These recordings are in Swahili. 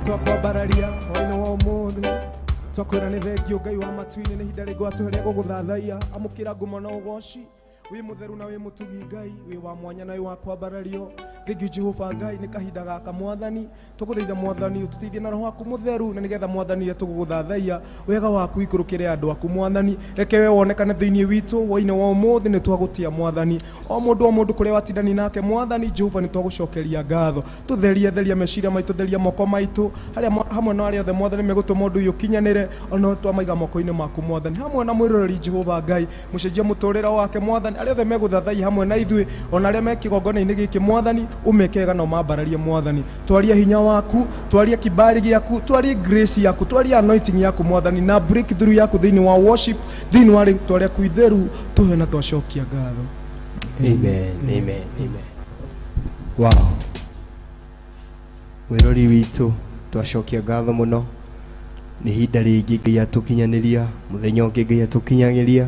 twakwambararia hwainĩ wa ũmũthĩ twakwĩra nĩ thengio Ngai wa matu-inĩ nĩ ihinda rĩngĩ watũheria gũgũthathaiya amũkĩra ngumo na ũgooci wĩ mũtheru na wĩ mũtugi Ngai wĩ wa mwanya na wĩ wa kwambarario thengio Jehova Ngai nĩ kahinda gaka Mwathani tũgũthaitha Mwathani ũtũteithie na roho waku mũtheru na nĩgetha Mwathani rĩrĩa tũgũgũthathaiya wega waku ikũrũkĩre andũ aku Mwathani reke we wonekane thĩinĩ witũ hwainĩ wa ũmũthĩ nĩ twagũtia Mwathani o mũndũ kũrĩa watindani nake Mwathani Jehova nĩ twagũcokeria ngatho tũtheria meciria maitũ theria moko maitũ harĩa hamwe na arĩa othe Mwathani megũtũma ũndũ ũyũ ũkinyanĩre ona twamaiga moko-inĩ maku Mwathani hamwe na mwĩroreri Jehova Ngai mũcenjia mũtũrĩre wake Mwathani arĩa othe megũthathaiya hamwe na ithuĩ ona arĩa me kĩgongona-inĩ gĩkĩ Mwathani umekega na umambararie Mwathani twaria hinya waku twaria kibali gĩaku twaria grace yaku twaria anointing yaku Mwathani na breakthrough yaku thĩinĩ wa worship thĩinĩ wa rĩtwa rĩaku itheru tũhe na twacokia ngatho. Amen. Wow, mwĩrori witũ twacokia ngatho mũno nĩ ihinda rĩngĩ Ngai atũkinyanĩria mũthenya ũngĩ Ngai atũkinyagĩria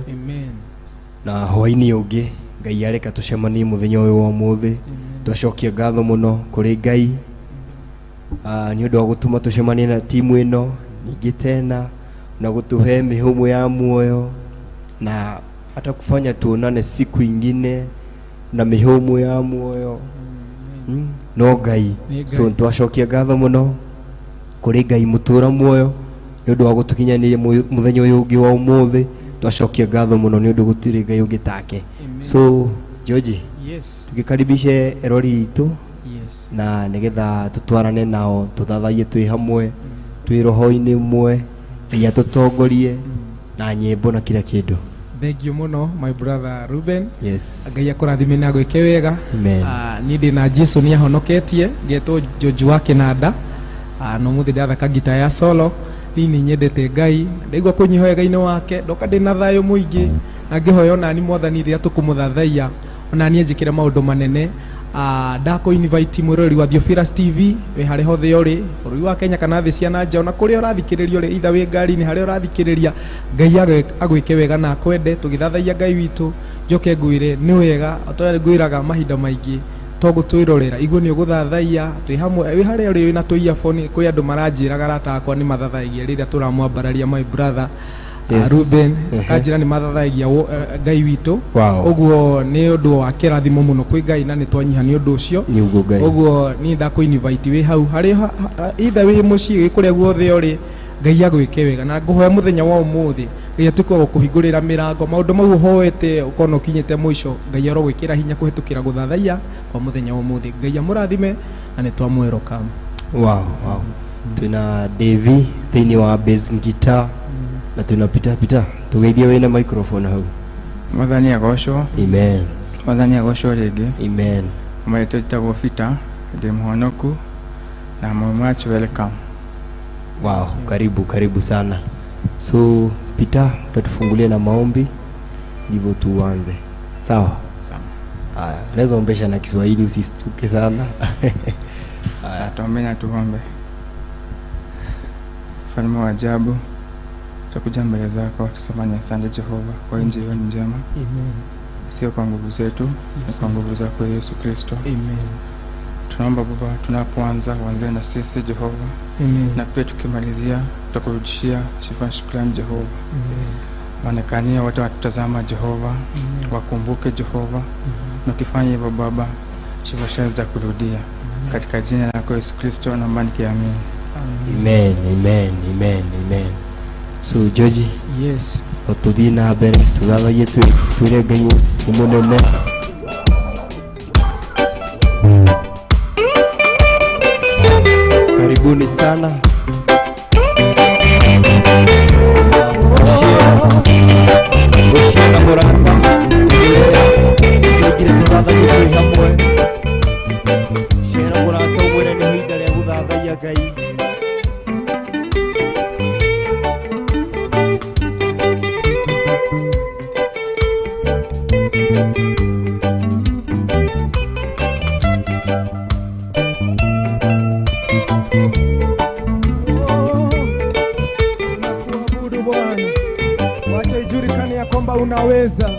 na hwainĩ ũngĩ Ngai areka tũcemanie mũthenya ũyũ wa ũmũthĩ twacokia ngatho mũno kũrĩ Ngai nĩ ũndũ wa gũtũma tũcemanie na timu ĩno ningĩ tena na gũtũhe mĩhũmũ ya muoyo na hata kufanya tuonane siku ingine na mĩhũmũ ya muoyo no Ngai so twacokia ngatho mũno kũrĩ Ngai mũtũra muoyo nĩ ũndũ wa gũtũkinyanĩria mũthenya ũyũ ũngĩ wa ũmũthĩ twacokia ngatho mũno nĩ ũndũ gũtirĩ Ngai ũngĩ take. So George, tukikaribishe erori itũ na nĩgetha tũtwarane nao tũthathaie twĩ hamwe twĩ roho-inĩ ũmwe Ngai atũtongorie na nyĩmbo na kila kĩndũ. Thank you mũno my brother Ruben. Ngai akũrathime na gwĩke wega. Niĩ ndĩ na Jesũ nĩ ahonoketie ngetwo George wa Kĩnanda no mũthĩ ndathaka gita ya solo nĩ nyendete Ngai ndaigua kũnyihoya Ngai-inĩ wake ndoka ndĩ na thayũ mũingĩ na ngĩhoya ona ni Mwathani rĩrĩa tũkũmũthathaiya ona niĩ njĩkĩre maũndũ manene ndakũ invite mwĩroreri wa Theophilus TV we harĩ hothe ũrĩ bũrũri wa Kenya kana thĩ cia nanja ona kũrĩa ũrathikĩrĩria ũrĩ itha wĩ ngari-inĩ harĩa ũrathikĩrĩria Ngai agwĩke wega na akwende tũgĩthathaiya Ngai witũ njoke ngwĩre nĩ wega ũtore ngwĩraga mahinda maingĩ tũgũtwĩrorera igũo nĩ ũgũthathaiya twĩ hamwe wĩ harĩa ũrĩ na tũiaboni kwĩ andũ maranjĩraga arata akwa nĩ mathathaigia rĩrĩa tũramwambararia my brother Ruben kanjĩra nĩ mathathaigia Ngai witũ ũguo nĩ ũndũ wa kĩrathimo mũno kwĩ Ngai na nĩ twanyiha nĩ ũndũ ũcio ũguo niĩ ndakũ invite wĩ hau harĩ itha wĩ mũciĩ kũrĩa guothe ũrĩ Ngai agwĩke wega na ngũhoya mũthenya wa ũmũthĩ Ngai atuĩke gũkũhingũrĩra mĩrango maũndũ mau ũhoete ũkorwo ũkinyĩte mũico Ngai arogwĩkĩra hinya kũhetũkĩra gũthathaiya kwa mũthenya wa ũmũthĩ Ngai amũrathime na nĩ twamwelcome. Wow. Twĩna Davy thĩinĩ wa bass guitar na twĩna Peter tũgeithie wĩna microphone hau. Mwathani agocwo. Amen. Mwathani agocwo rĩngĩ. Amen. Mwathani twĩtagwo Peter ndĩ mũhonoku na much welcome. Wow, karibu sana. So Peter tatufungulie na maombi ndivyo tuanze. Sawa? Haya, naweza ombesha na Kiswahili usistuke sana. Sasa tuombe na tuombe. Mfalme wa ajabu tutakuja mbele zako tuseme asante Jehova kwa injili njema. Sio kwa nguvu zetu, ni kwa nguvu zako Yesu Kristo. Tunaomba Baba tunapoanza uanze na sisi Jehova. Na pia tukimalizia tutakurudishia sifa na shukrani Jehova. Maonekania watu watutazama Jehova, wakumbuke Jehova. Na ukifanya hivyo Baba, sifa zitakurudia. Katika jina lako Yesu Kristo naomba nikiamini. Amen. So George, tuthie na mbere tuthathaie twĩre Ngai nĩ mũnene. Karibuni sana. Ushia murata tugire tuthathaie twĩ hamwe. Shera murata umwĩre nĩ ihinda rĩa gũthathaiya Ngai. Tunakuabudu Bwana, wacha ijulikane ya kwamba unaweza.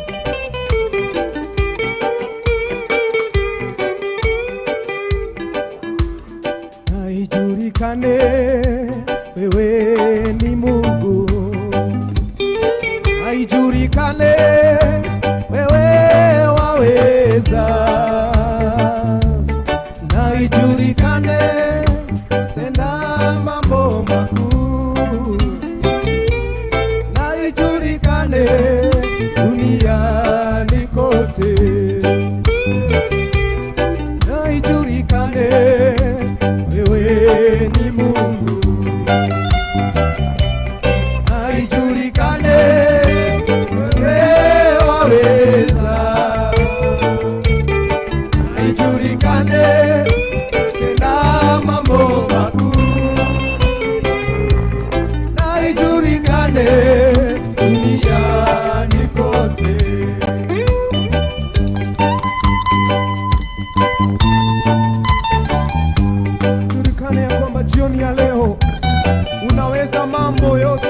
Naijulikane ijulikane wewe ni Mungu, ijulikane wewe waweza, na ijulikane tena mambo makuu, na ijulikane duniani kote, na ijulikane wewe ni Mungu, na ijulikane wewe waweza, na ijulikane tena mambo makuu, na ijulikane duniani kote. Julikane ya kwamba jioni ya leo unaweza mambo yote.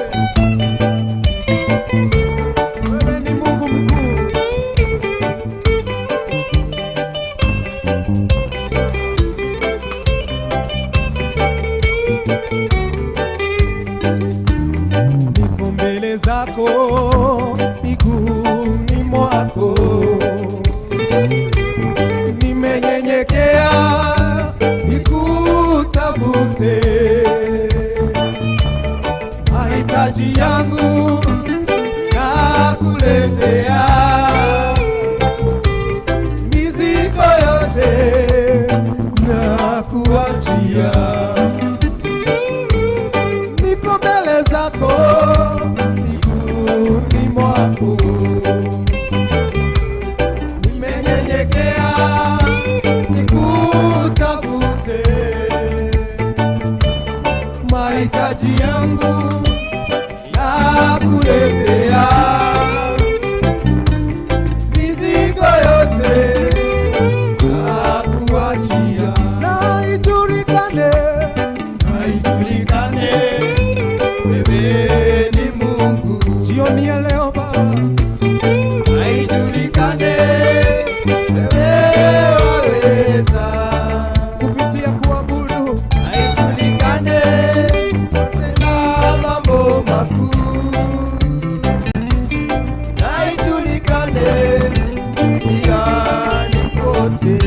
Wewe ni Mungu mkuu. Niko mbele zako miguuni mwako, nimenyenyekea nikutafute, mahitaji yangu nakuletea, mizigo yote nakuachia, niko mbele zako miguuni mwako, nimenyenyekea nikutafute, mahitaji yangu nakuletea, mizigo yote nakuachia, na ijulikane, na ijulikane wewe ni Mungu. Jioni ya leo Baba, na ijulikane wewe waweza, kupitia kuabudu, na ijulikane tena mambo makuu, na ijulikane duniani kote.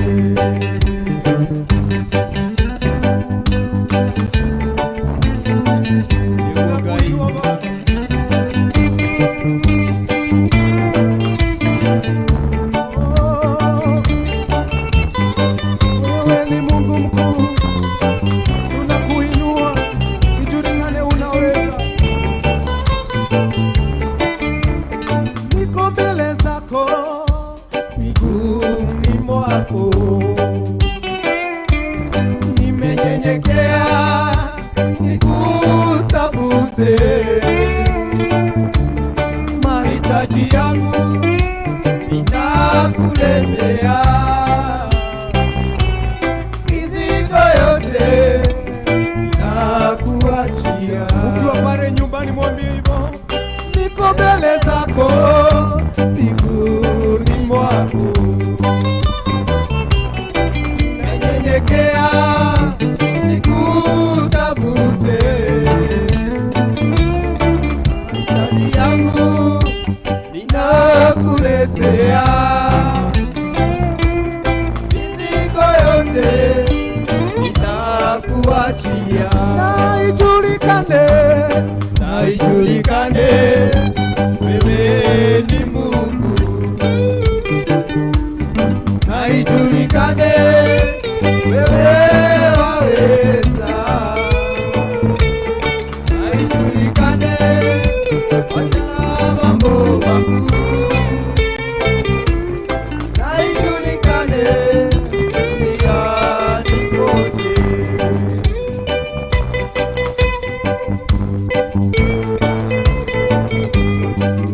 Wewe ni Mungu mkuu, tunakuinua, ijulikane unaweza. Niko mbele zako miguuni mwako, nimenyenyekea nikutafute, mahitaji yangu ninakuletea, mizigo yote nakuachia. Ukiwa pale nyumbani mwambie hivyo, niko mbele zako miguuni mwako, nimenyenyekea nikutafute, mahitaji yangu ninakuletea, mizigo yote ninakuachia, na ijulikane, na ijulikane wewe ni Mungu, na ijulikane wewe waweza, na ijulikane watenda mambo makuu, na ijulikane duniani kote.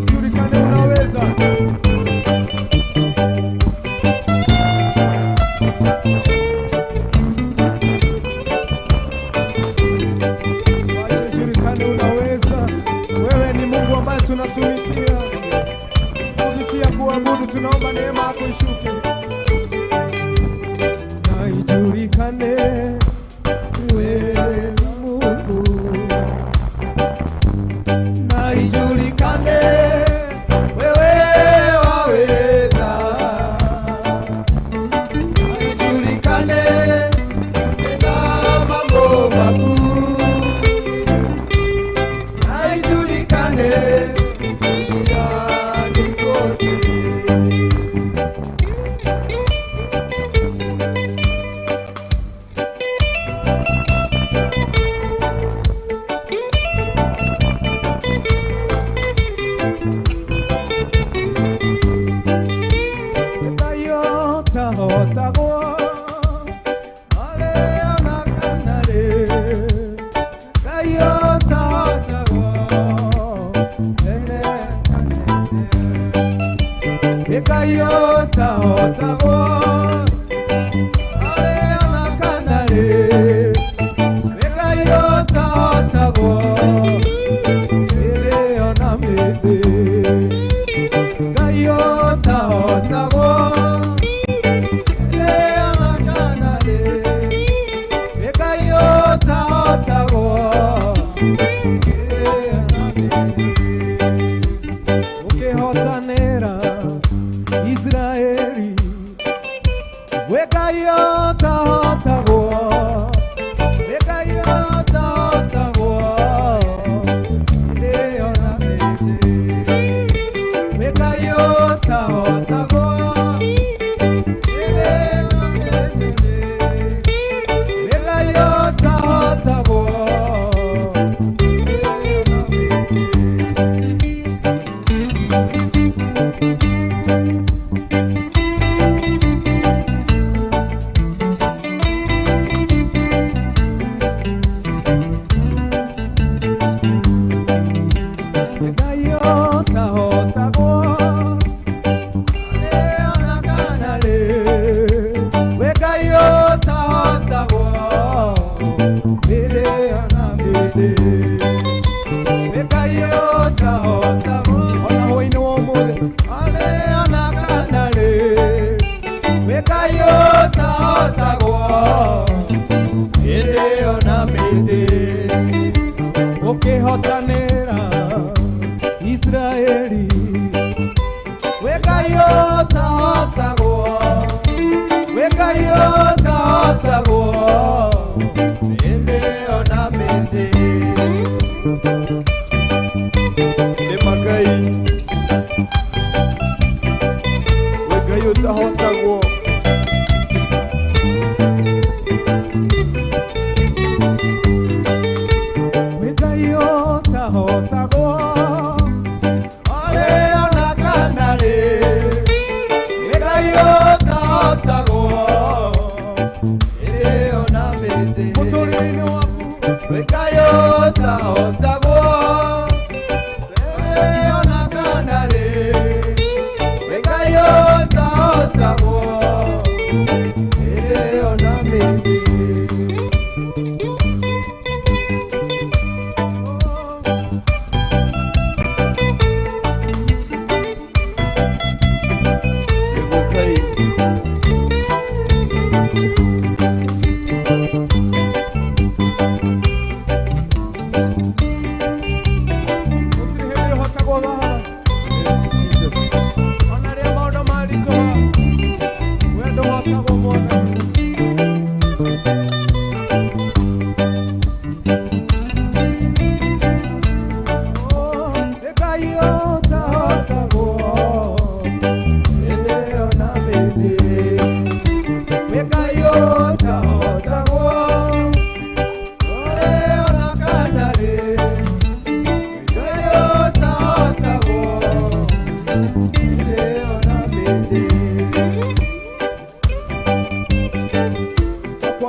Ijulikane unaweza. Wacha ijulikane unaweza. Wewe ni Mungu ambaye tunatumikia. Kupitia kuabudu tunaomba neema yako ishuke. Na ijulikane wewe mende wekayo tahota ona hoine wo mode ale ona kanale wekayo tahota go ende ona mende okehotanera Israeli wekayo tahota go wekayo tahota go ende ona mende le magai wekayo tahota go wekayo tahota go ale ona kanale wekayo tahota go ele ona mete motolini waku wekayo tahota go ele ona kanale wekayo tahota go ele ona mete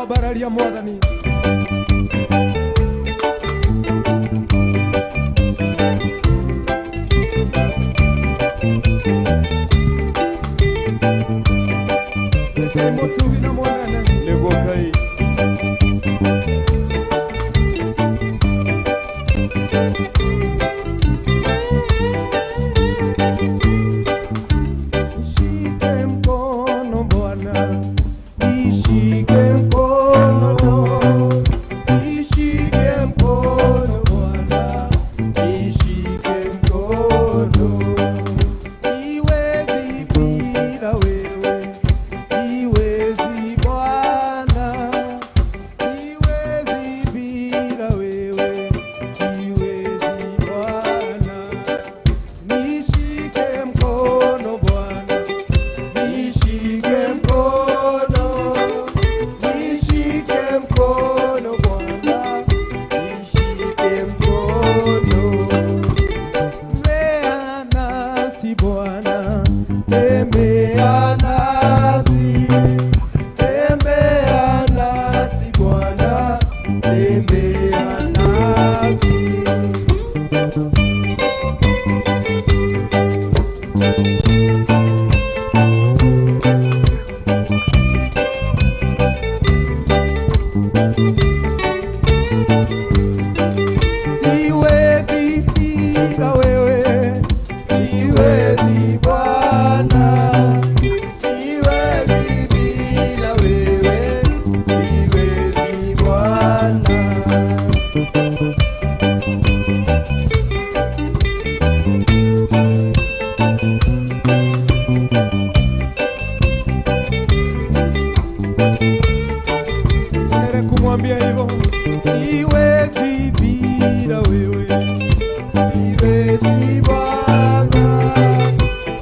Baralia Mwadhani Motuina Mwadhani Legokai Shike mkono Bwana Ishike mkono, ishike mkono Bwana, ishike mkono. Siwezi bila wewe, siwezi Bwana, siwezi bila wewe, siwezi Bwana. Nishike mkono Bwana, nishike mkono. Nishike mkono Bwana, nishike mkono. Tembea nasi Bwana, tembea nasi, tembea nasi Bwana, tembea nasi. Siwezi bila wewe, siwezi Bwana, siwezi bila wewe, siwezi Bwana. Nere kumwambia hivyo, siwezi bila wewe, siwezi Bwana,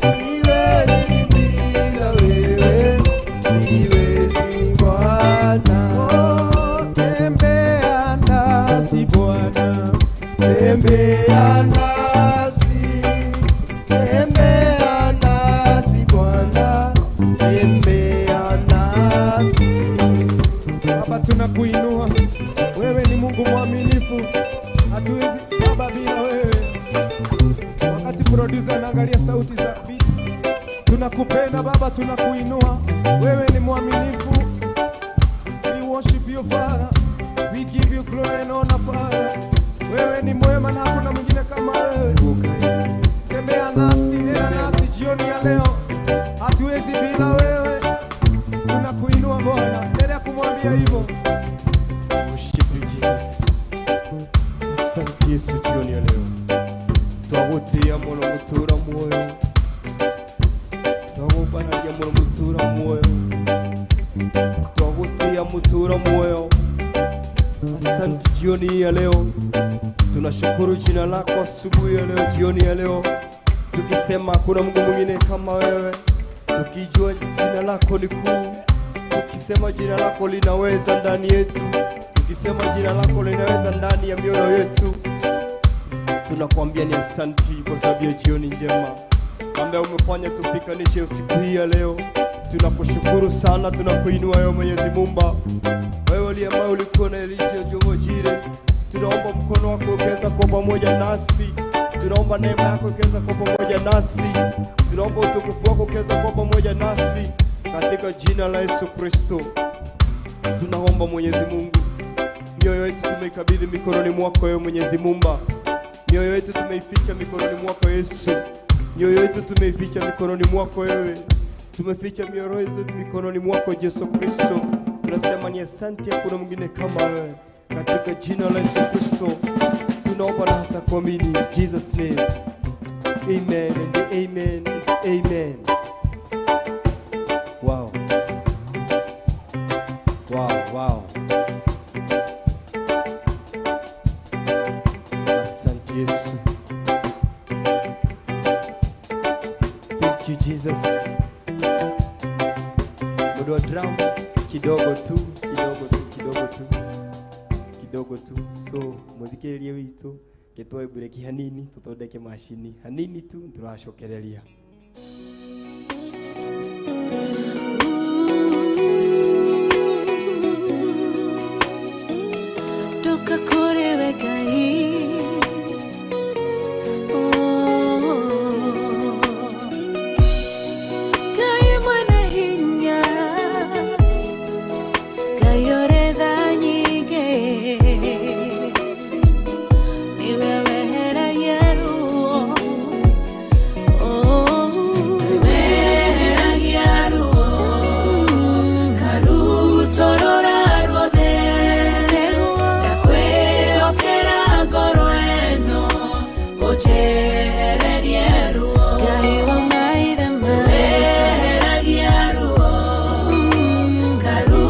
siwezi bila wewe, siwezi Bwana. Oh, tembea nasi Bwana, tembea nasi, tembea nasi Bwana, tembea nasi. Baba, tunakuinua wewe, ni Mungu mwaminifu, hatuwezi Baba bila wewe. Wakati producer anaangalia sauti za beat, tunakupenda Baba, tunakuinua wewe, ni mwaminifu. We worship you Father, we give you glory and honor Father. Asante Yesu jioni ya leo. Twagutia muno mutura muoyo. Twagubanagia muno mutura muoyo. Twagutia mutura muoyo. Asante jioni ya leo. Tunashukuru jina lako asubuhi ya leo, jioni ya leo. Tukisema kuna Mungu mwingine kama wewe. Tukijua jina lako ni kuu. Tukisema jina lako linaweza ndani yetu. Tukisema jina lako linaweza ndani ya mioyo yetu. Tunakuambia ni asanti kwa sababu ya jioni njema ambayo umefanya tupikanishe usiku hii ya leo. Tunakushukuru sana, tunakuinua wewe Mwenyezi Mungu. Wewe ndiye ambaye ulikuwa na Elijah Jehova Jireh. Tunaomba mkono wako ukaweza kwa pamoja nasi. Tunaomba neema yako ukaweza kwa pamoja nasi. Tunaomba utukufu wako ukaweza kwa pamoja nasi. Katika jina la Yesu Kristo tunaomba Mwenyezi Mungu. Mioyo yetu tumeikabidhi mikononi mwako wewe Mwenyezi Mungu. Mioyo yetu tumeificha mikononi mwako Yesu. Mioyo yetu tumeificha mikononi mwako wewe. Tumeficha mioyo yetu mikononi mwako Yesu Kristo. Tunasema ni asante, hakuna mwingine kama wewe. Katika jina la Yesu Kristo tunaomba na hata kuamini. Jesus name. Amen and amen and amen. Wow. Wow, wow. Asante Yesu. Thank you Jesus. Modo drum kidogo tu. So muthikiririe witu gitwae bureki hanini tuthondeke mashini hanini tu turacokereria. Toka kore wekai kai mwana hinya kayore dhanyige niwe wehera yeruo wehera yeruo karu torora rode yakwe okera goro eno oche yeruo gai wa maithe wehera yeruo karu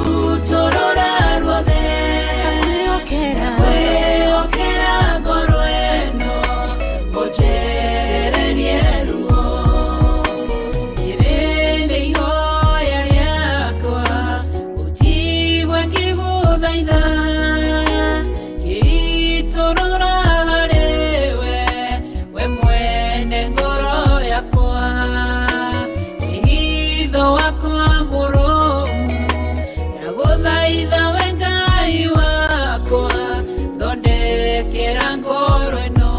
torora rode yakwe okera goro eno oche yeruo irene ihoya riakwa utigwe ngiguthaitha itorora hariwe we mwene ngoro yakwa ihitho wakwa mũrũmu ndagũthaitha we Ngai wakwa thondekera ngoro ĩno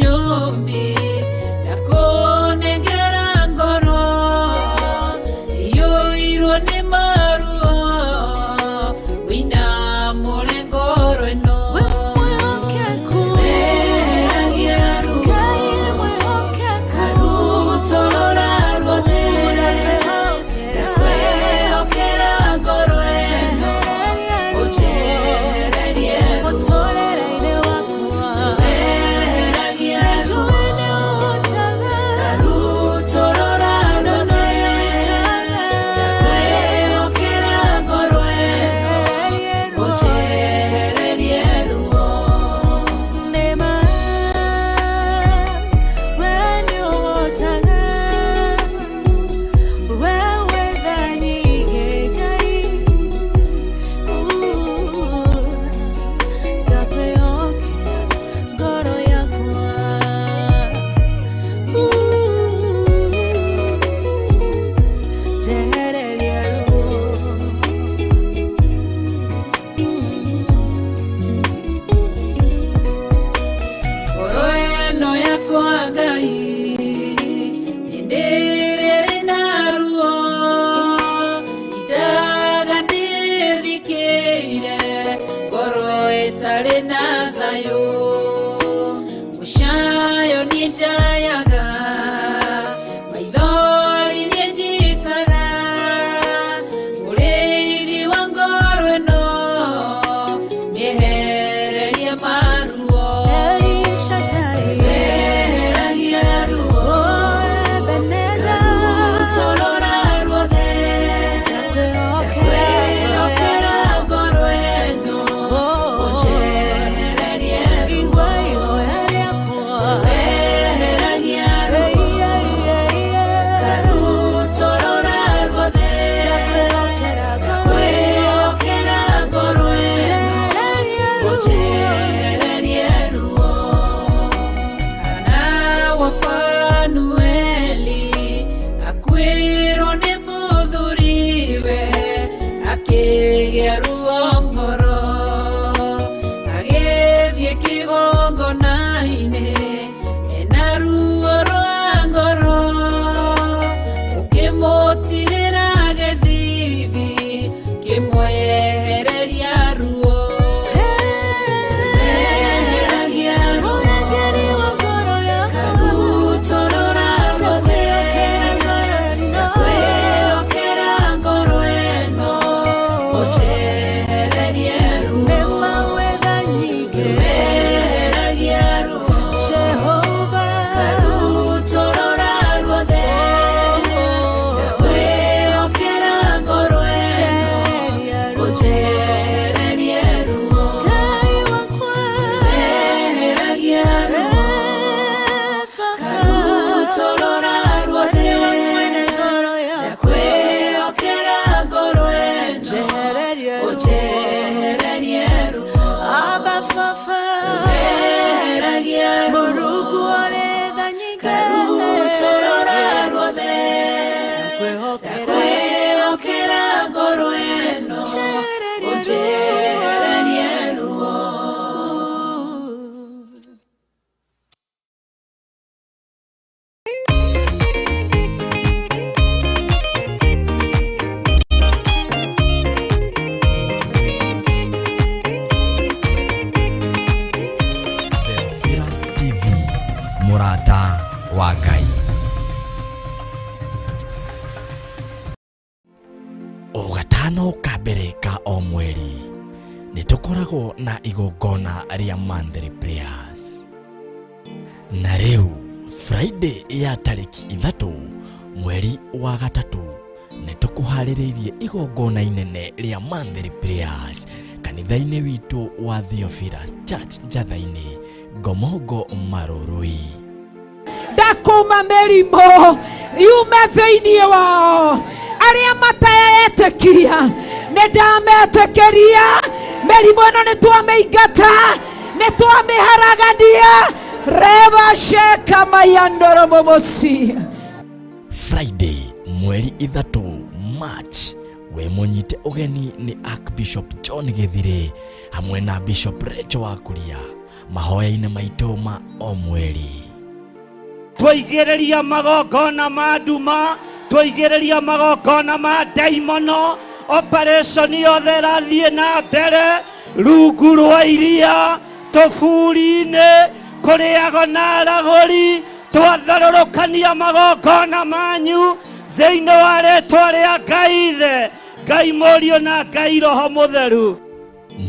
Nyombi nakonengera ngoro iyo irone maruo wina mure ngoro eno Joy ndare na thayo mushayo nitayaga maithori njitaga uriri wangorwe no niehereria maruo Shaddai eragia ruo Ebeneza torora ruothe okera gorweno ojererie ruo eragia ruo karu torora ruothe okera gorweno ojererie ruo Panueli akwiro ni muthuriwe akigeru ongoro agethie kigongona-inĩ ena ruo rwa ngoro ũkĩmũtirĩra gĩthithi kĩmwehereria ruo Murata wa Ngai. O gatano ka mbere ka o mweri nĩ tũkoragwo na igongona rĩa monthly prayers. Na rĩu Friday ya tarĩki 3 mweri wa gatatũ nĩ tũkũharĩrĩirie igongona inene rĩa monthly prayers kanitha-inĩ witũ wa Theophilus Church Njatha-inĩ Ngomongo Marũrũi. Ndakuma mĩrimũ yume thĩinĩ wao arĩa mataetĩkia nĩ ndametĩkĩria mĩrimũ ĩno nĩ twamĩingata nĩ twamĩharagania reba sheka mayandoro momosi. Friday mweri 3 March we munyite ũgeni nĩ Archbishop John Gĩthirĩ hamwe na Bishop Rachel Wakuria mahoya-inĩ maitũ ma o mweri. Twaigĩrĩria magongona ma nduma, twaigĩrĩria magongona ma daimono, operation yothe rathiĩ na mbere rungu rwa iria tũburi-inĩ kũrĩago na aragũri twatharũrũkania magongona manyu thĩinĩ wa rĩtwa rĩa Ngai Ithe, Ngai Mũriũ na Ngai Roho Mũtheru.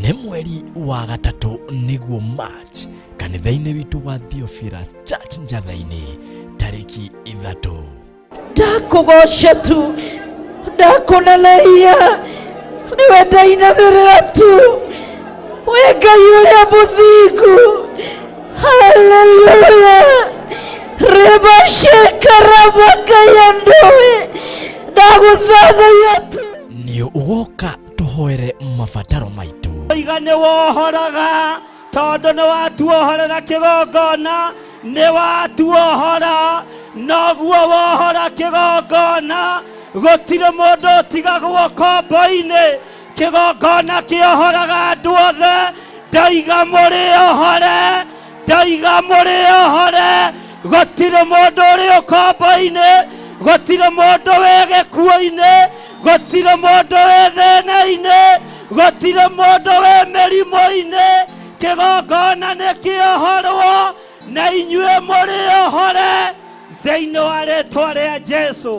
Nĩ mweri wa gatatũ nĩguo March kanitha-inĩ witũ wa Theophilus Church Njatha-inĩ tarĩki 3. Ndakũgoca tu ndakũneleia nĩwe ndainamĩrĩra tu we Ngai ũrĩa mũthingu. Haleluya reba sheka rabaka ya ndoe ndagũthathaiya tu. Nĩ ũgoka tũhoere mabataro maitũ. Iga nĩ wohoraga tondũ nĩ watuohorera kĩgongona, nĩ watuohora noguo wohora kĩgongona, gũtirĩ mũndũ ũtigagwo kombo-inĩ, kĩgongona kĩohoraga andũ othe. Ndaiga mũrĩohore, ndaiga mũrĩohore, gũtirĩ mũndũ ũrĩ kombo-inĩ, gũtirĩ mũndũ wĩ gĩkuũ-inĩ, gũtirĩ mũndũ wĩ thĩna-inĩ, gũtirĩ mũndũ wĩ mĩrimũ-inĩ. kĩgongona nĩkĩohorwo na inyuĩ mũrĩ ohore thĩinĩ wa rĩĩtwa rĩa Jesũ.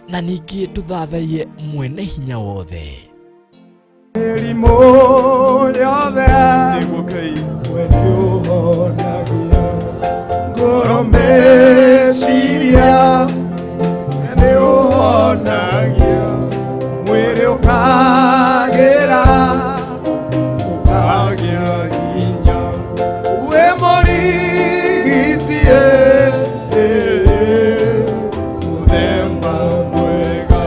Na ningĩ tũthathaiye mwene hinya wothe mĩrimũ yothe nĩguo Ngai we nĩũhonagia ngoro meciria nĩũhonagia mwĩrĩ ũkagĩra ũkagĩa hinya we mũrigitie mũthemba mwega.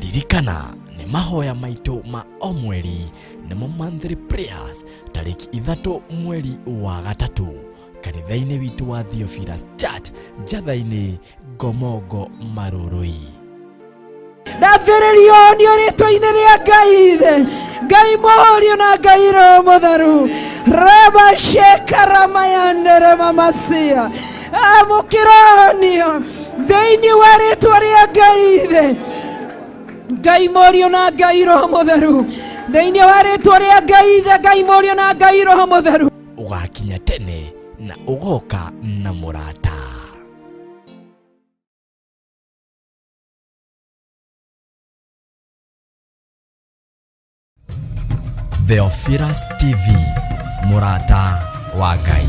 ririkana nĩ mahoya maitũ ma o mweri nĩmo monthly prayers tarĩki 3 mweri wa gatatũ kanitha-inĩ witũ wa Theophilus Church njatha-inĩ Ngomongo Marũrũi. ndathĩrĩrio nĩ rĩĩtwa-inĩ rĩa Ngai Ithe, Ngai Mũriũ na Ngai Roho Mũtheru. Reba shekaramayandere mamasia amũkĩronio thĩinĩ wa rĩĩtwa rĩa Ngai Ithe, Ngai Mũriũ na Ngai Roho Mũtheru. Thĩinĩ wa rĩĩtwa rĩa Ngai Ithe, Ngai Mũriũ na Ngai Roho Mũtheru. Ũgakinya tene na ũgoka na mũrata. Theophilus TV, mũrata wa Ngai.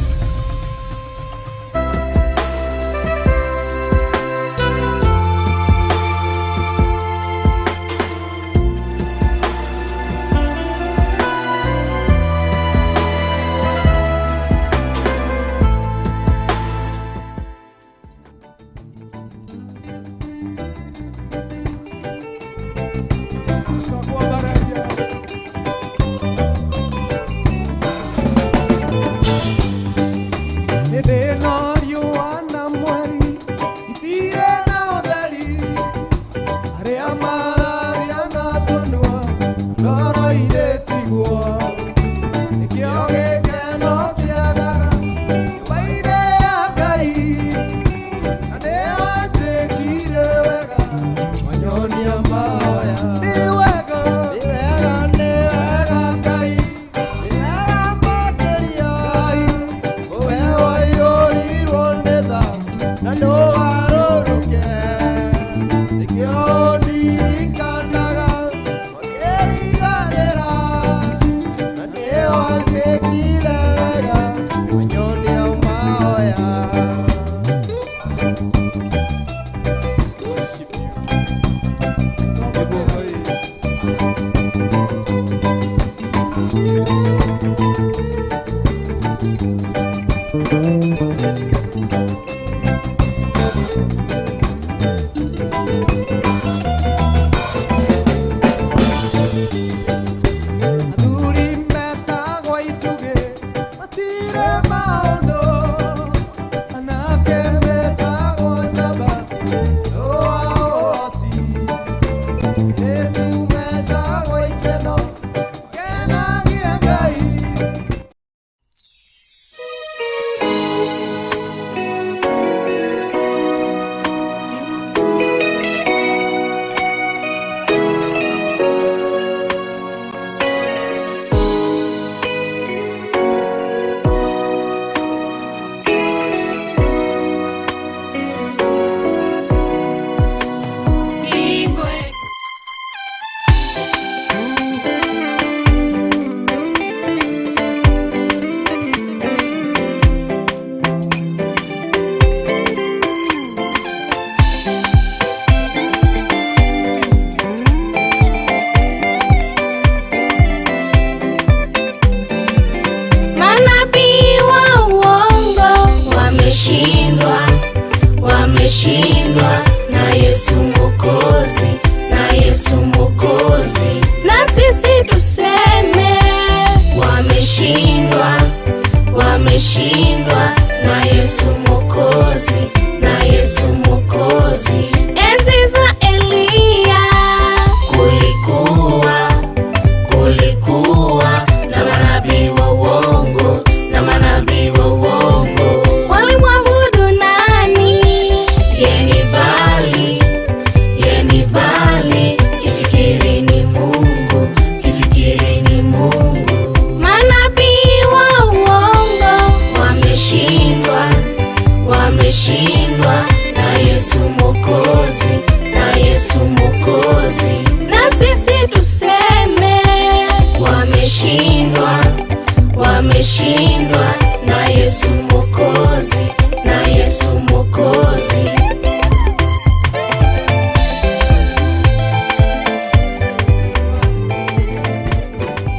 imeshindwa na Yesu Mwokozi, na Yesu Mwokozi.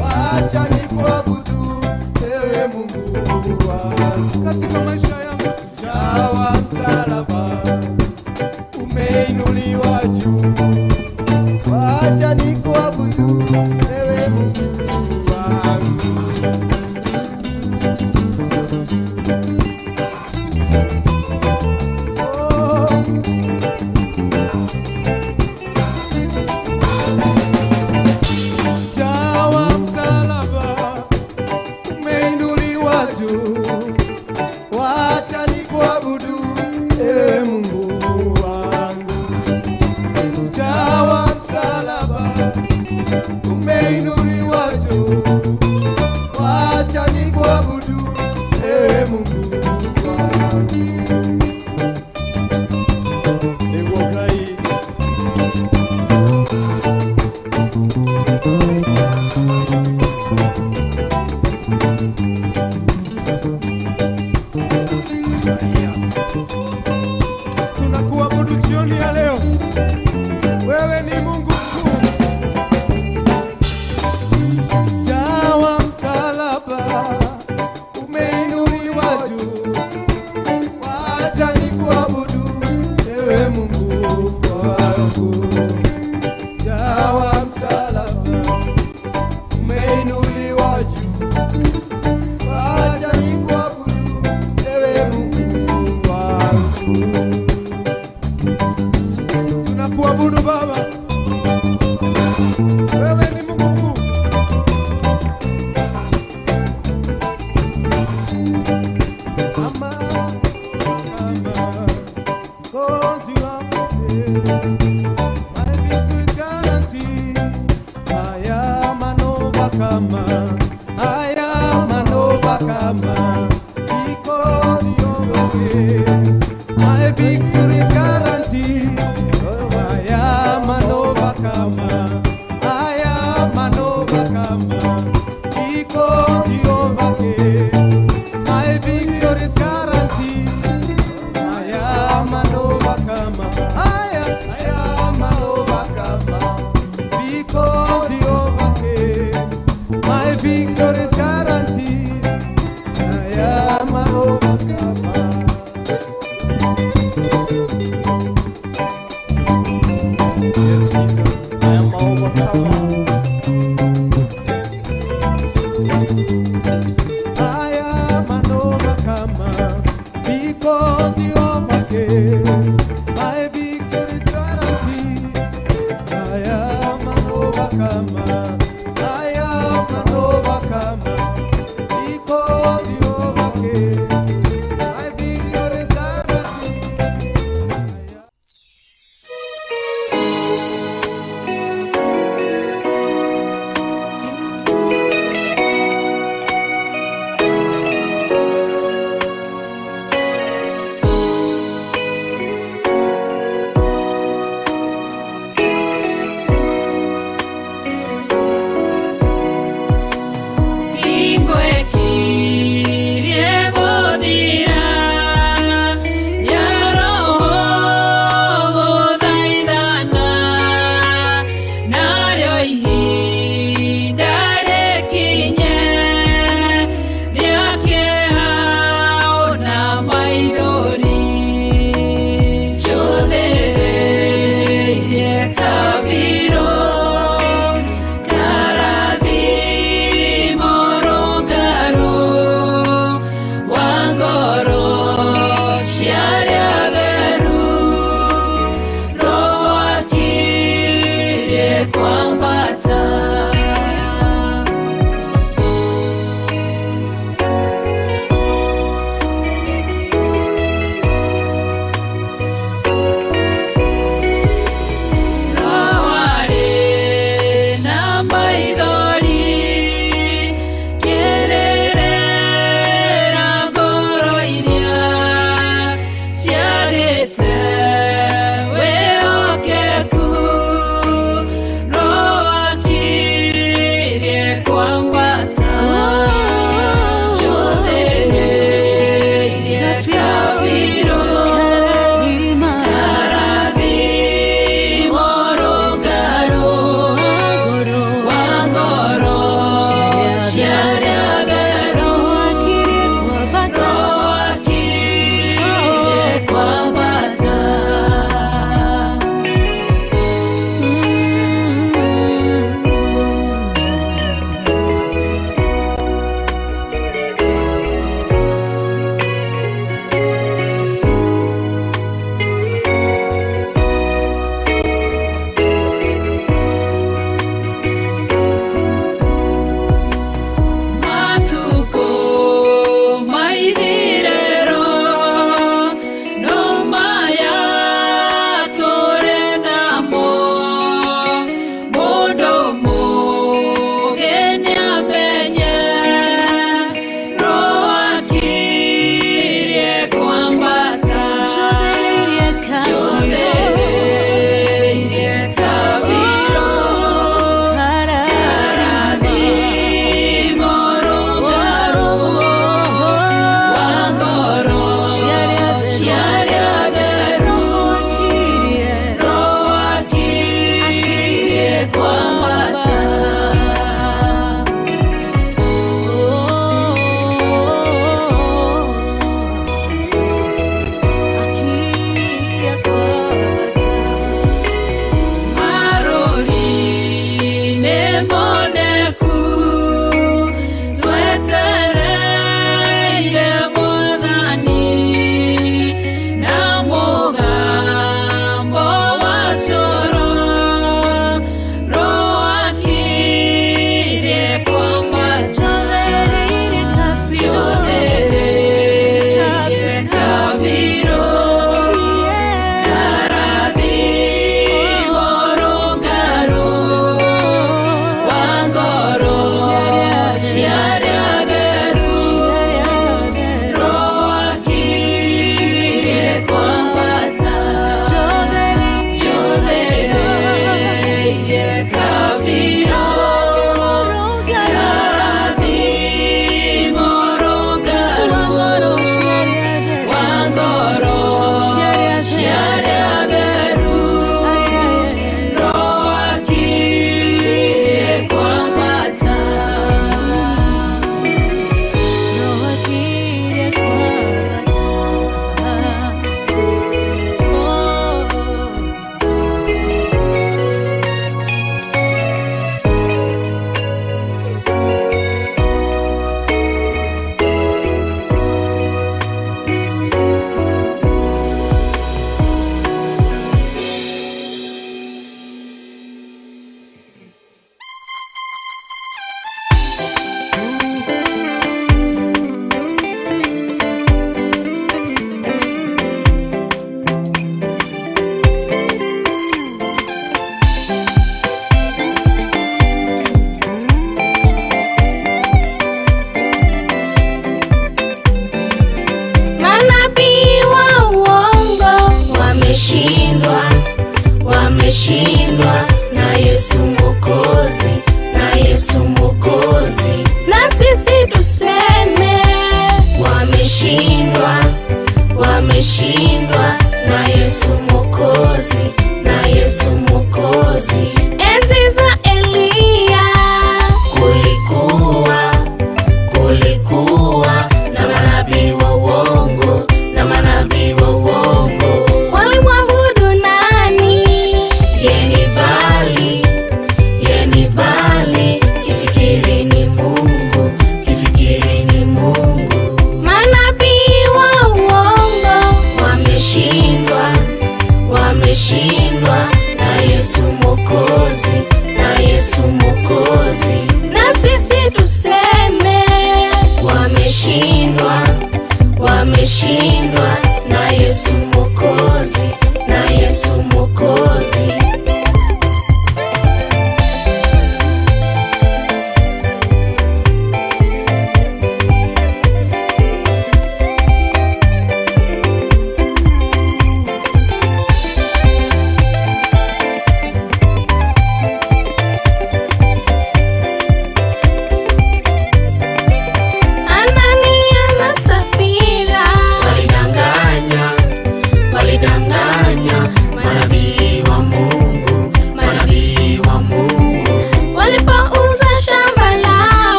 Wacha nikuabudu ewe Mungu wangu. Katika maisha yangu shujaa wa msalaba umeinuliwa juu. Wacha nikuabudu ewe Mungu wangu. Tunakuabudu jioni ya leo. Wewe ni Mungu mkuu. Jawa msalaba umeinuliwa juu. Wacha nikuabudu ewe Mungu wangu. Jawa msalaba umeinuliwa juu. Wacha nikuabudu ewe Mungu wangu. Tunakuabudu Baba, wewe ni Mungu mkuu. Ama cause you are my victory is guaranteed. I am an overcomer. I am an overcomer because you're okay. My victory is guaranteed. I am an overcomer. I am an overcomer because you overcame. My victory is guaranteed. I am an overcomer. I am an overcomer because you overcame. My victory is guaranteed. I am an overcomer. Yes, Jesus, I am an overcomer. I am an overcomer because you overcame. My victory is guaranteed. I am an overcomer. I am an overcomer because you overcame. My victory is guaranteed.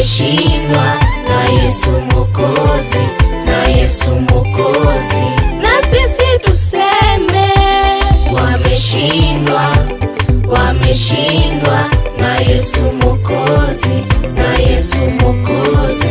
wameshindwa na Yesu Mwokozi, na Yesu Mwokozi. Na sisi tuseme wameshindwa, wameshindwa na Yesu Mwokozi, na Yesu Mwokozi.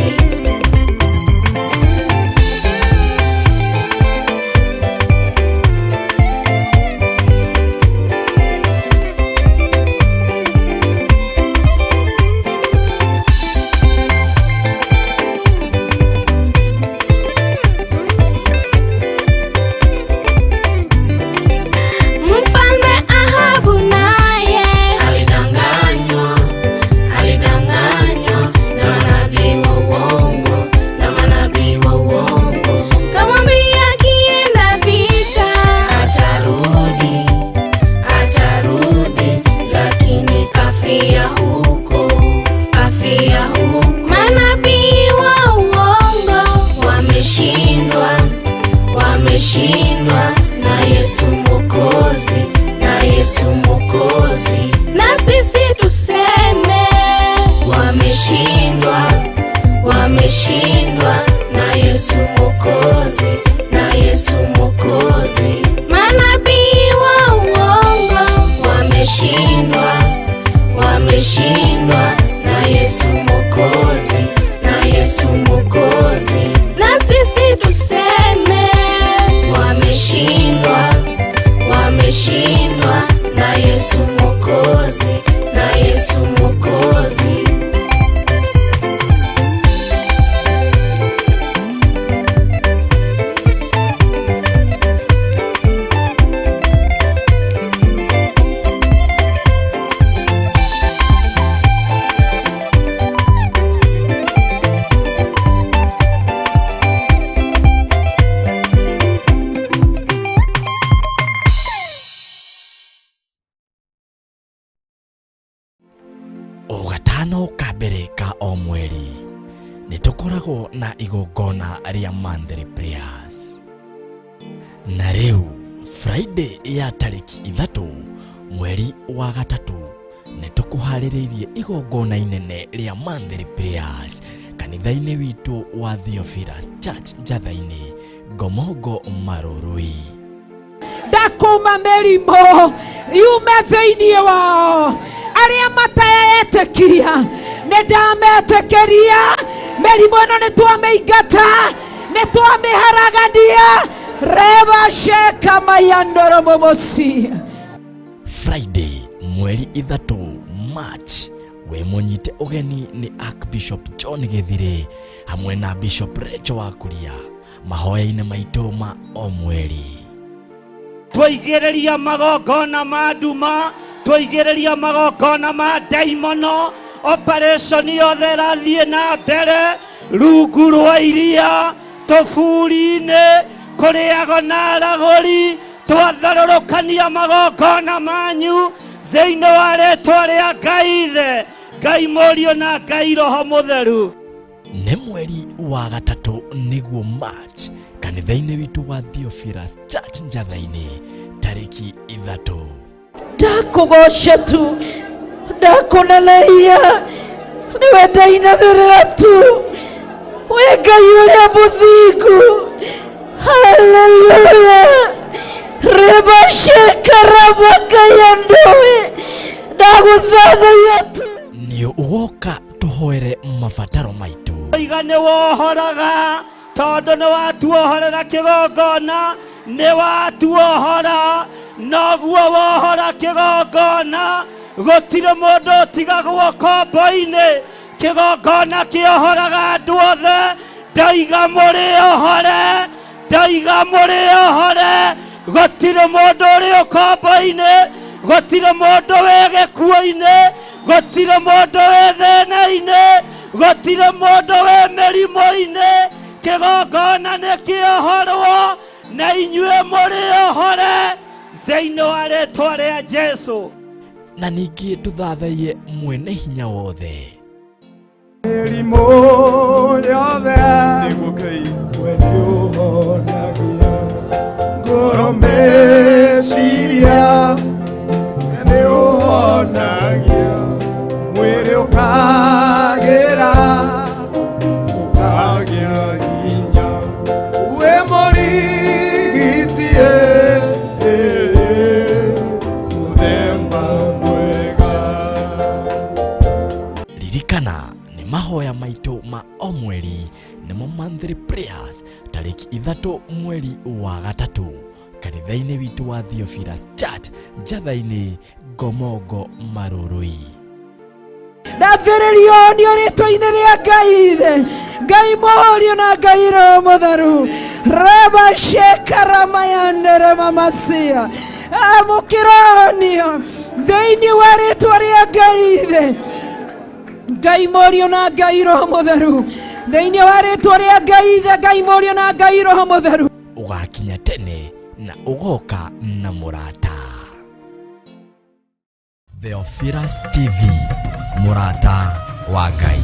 Wameshindwa na Yesu Mwokozi, na Yesu Mwokozi. Na sisi tuseme wameshindwa, wameshindwa na Yesu Mwokozi, na Yesu Mwokozi. Manabii wa uongo wameshindwa, wameshindwa na Yesu Mwokozi, na Yesu Mwokozi. Na sisi tuseme wameshindwa, wameshindwa na Yesu Mwokozi, na Yesu Mwokozi. Ogatano kabere ka o mweri nitukoragwo na igongona ria Monthly Prayers. Na riu Friday ya tariki 3 mweri wa gatatu nitukuhaririirie igongona inene ria Monthly Prayers kanitha-ini witu wa Theophilus Church Njatha-ini Ngomongo Marurui. Ndakuma merimo yume thĩinĩ wao arĩa matayetekia nĩndametekeria mĩrimũ ĩno nĩtwamĩingata nĩtwamĩharagania reba sheka mayandoro momosi. Friday mweri 3 March we munyite ugeni ni Archbishop John Githire hamwe na Bishop Rachel Wakuria mahoya-inĩ maitũ ma o mweri. Twigereria magongona ma nduma, twigereria magongona ma daimono, operation yothe ĩrathiĩ na mbere rungu rwa iria tũburi-inĩ kũrĩagwo na aragũri twatharũrũkania magongona manyu thĩinĩ wa rĩĩtwa rĩa Ngai Ithe, Ngai Mũriũ na Ngai Roho Mũtheru. Nĩ mweri wa gatatũ nĩguo March kanitha-inĩ witũ wa Theophilus Church Njatha-ini tariki 3. Ndakũgoca tu, ndakũnenehia, nĩwe ndainamĩrĩra tu, we Ngai ũrĩa mũthingu. Haleluya. Reba sheka rabaka ya ndoe ndagũthathaiya tu. Nĩ ũgoka tũhoere mabataro maitũ. Iga nĩ wohoraga tondũ nĩ watuohorera kĩgongona, nĩ watuohora noguo wohora kĩgongona, gũtirĩ mũndũ ũtigagwo kombo-inĩ, kĩgongona kĩohoraga andũ othe. Ndaiga mũrĩohore, ndaiga mũrĩohore, gũtirĩ mũndũ ũrĩ kombo-inĩ, gũtirĩ mũndũ wĩ gĩkuũ-inĩ, gũtirĩ mũndũ wĩ thĩna-inĩ, gũtirĩ mũndũ wĩ mĩrimũ-inĩ. Kĩgongona nĩ kĩohorwo na inyuĩ mũrĩohore thĩinĩ wa rĩĩtwa rĩa Jesũ. Na ningĩ tũthathaiye mwene hinya wothe. Mĩrimũ yothe nĩguo Ngai we nĩũhonagia, ngoro meciria nĩũhonagia, mwĩrĩ ũkagĩra nĩ mahoya maitũ ma o mweri nĩmo monthly prayers tarĩki 3 mweri wa gatatũ kanitha-inĩ witũ wa Theophilus Church njatha-inĩ Ngomongo Marũrũi. ndathĩrĩrio nĩ rĩtwa-inĩ rĩa Ngai Ithe, Ngai Mũriũ na Ngai Roho Mũtheru. Reba shekaramayandere mamasia amũkĩronio thĩinĩ wa rĩtwa rĩa Ngai Ithe, Ngai Mũriũ na Ngai Roho Mũtheru. Thĩinĩ wa rĩtwa rĩa Ngai Ithe, Ngai Mũriũ na Ngai Roho Mũtheru. Ũgakinya tene na ũgoka na mũrata. Theophilus TV, mũrata wa Ngai.